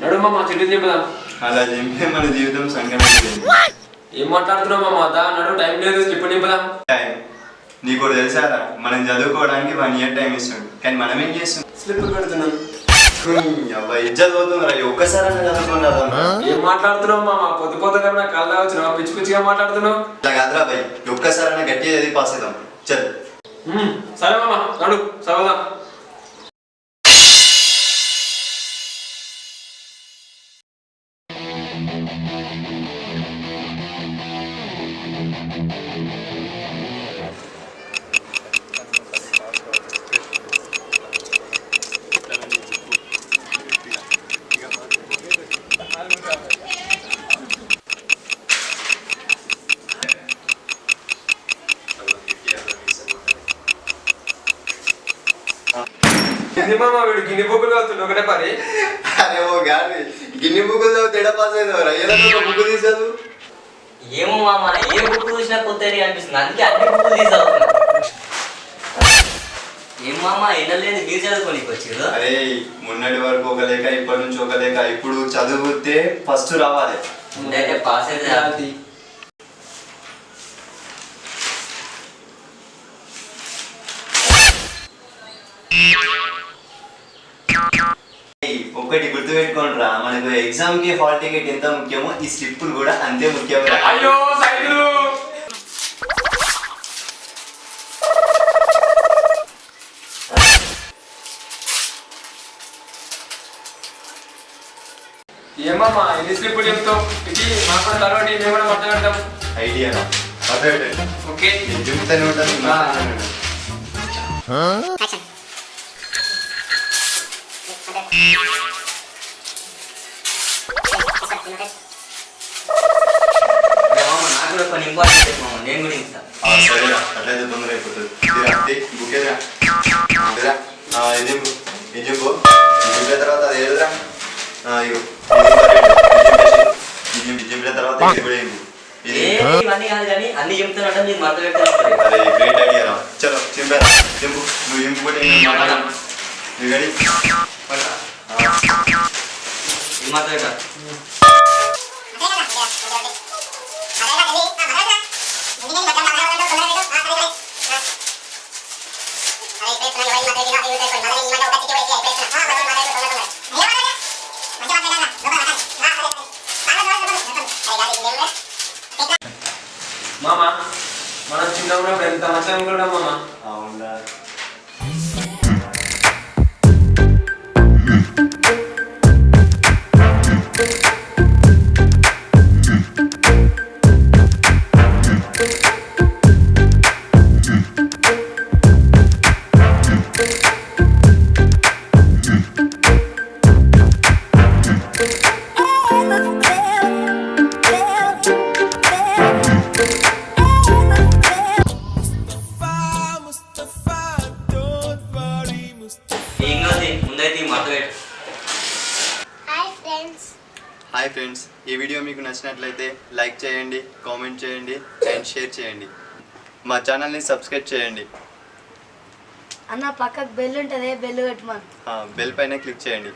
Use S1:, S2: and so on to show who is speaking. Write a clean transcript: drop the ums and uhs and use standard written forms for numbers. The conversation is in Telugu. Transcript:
S1: నడు మామ చెట్టు చెప్పుదాం.
S2: అలా చెప్పే మన జీవితం సంకటం.
S1: ఏం మాట్లాడుతున్నావు మామ? దా నడు, టైం లేదు, స్లిప్ నింపుదాం.
S2: టైం నీకు తెలుసారా, మనం చదువుకోవడానికి 1 year టైం ఇస్తుంది, కానీ మనం ఏం చేస్తున్నాం?
S1: స్లిప్ పెడుతున్నాం.
S2: అబ్బాయి ఇజ్జత్ పోతుందిరా, ఒక్కసారి చదువుకున్నారా?
S1: ఏం మాట్లాడుతున్నావు మామ? పొద్దు పొద్దుగా కళ్ళ వచ్చినావు, పిచ్చి పిచ్చిగా మాట్లాడుతున్నావు.
S2: ఇలా కాదురా అబ్బాయి, ఒక్కసారైనా గట్టిగా చదివి పాస్ అవుతాం. చల్.
S1: సరే మామ, నడు చదువుదాం. వీడు గిన్నె బుక్కులు అవుతుంది ఒకటే పని.
S2: అరే ఓ గాడి, గిన్నె బుక్కులు చదివితే ఎడ పాస్ అవుతావురా? ఏదో బుక్ తీసాదు.
S3: ఏమో మామ, ఏ బుక్ చూసినా కొత్త అనిపిస్తుంది, అందుకే అన్ని బుక్లు తీసావు. ఏం మామ, ఎన్నలేదు మీరు చదువుకోనికి వచ్చారు?
S2: అరే మొన్నటి వరకు ఒక లేక, ఇప్పటి నుంచి ఒక లేక. ఇప్పుడు చదివితే ఫస్ట్ రావాలి,
S3: ముందైతే పాస్ అయితే.
S2: ఒక్కటి గుర్తు పెట్టుకోండి రా, మనకు ఎగ్జామ్ కి హాల్ టికెట్ ఎంత ముఖ్యమో ఈ స్లిప్పులు కూడా అంతే ముఖ్యం.
S1: అయ్యో సైకిల్. ఏమమ్మా ఎన్ని స్లిప్పులు చెప్తావు? ఇది మాకు కూడా తలవండి, మేము కూడా మొత్తం పెడతాం.
S2: ఐడియా
S1: ఓకే,
S2: చెప్తానే ఉంటాను.
S3: నాకు కూడా కొన్ని ఇంపార్టెంట్ మామ, నేను కూడా ఇస్తాను.
S2: సరేరా, అట్లయితే తొందర అయిపోతుంది. బుక్ ఏదిరా? ఇది చెప్పు, చెప్పిన తర్వాత అది ఏదిరా? చెప్పిన తర్వాత ఇది కూడా
S3: ఇవన్నీ కాదు కానీ అన్ని చెప్తున్నట్టు మీరు మత పెట్టారు.
S2: అరే గ్రేట్ ఐడియా రా. చలో చింపారా, చింపు. నువ్వు ఇంపుకుంటే ఇది
S3: మత పెట్ట.
S1: మామ మనం చిన్నప్పుడు ఎంత మంచిగా అనుకుంటాం మామ.
S2: అవునా? హాయ్ ఫ్రెండ్స్, ఈ వీడియో మీకు నచ్చినట్లయితే లైక్ చేయండి, కామెంట్ చేయండి అండ్ షేర్ చేయండి. మా ఛానల్ని సబ్స్క్రైబ్ చేయండి.
S4: అన్న పక్కకు బెల్ ఉంటుంది, బెల్ కట్టమను.
S2: బెల్ పైన క్లిక్ చేయండి.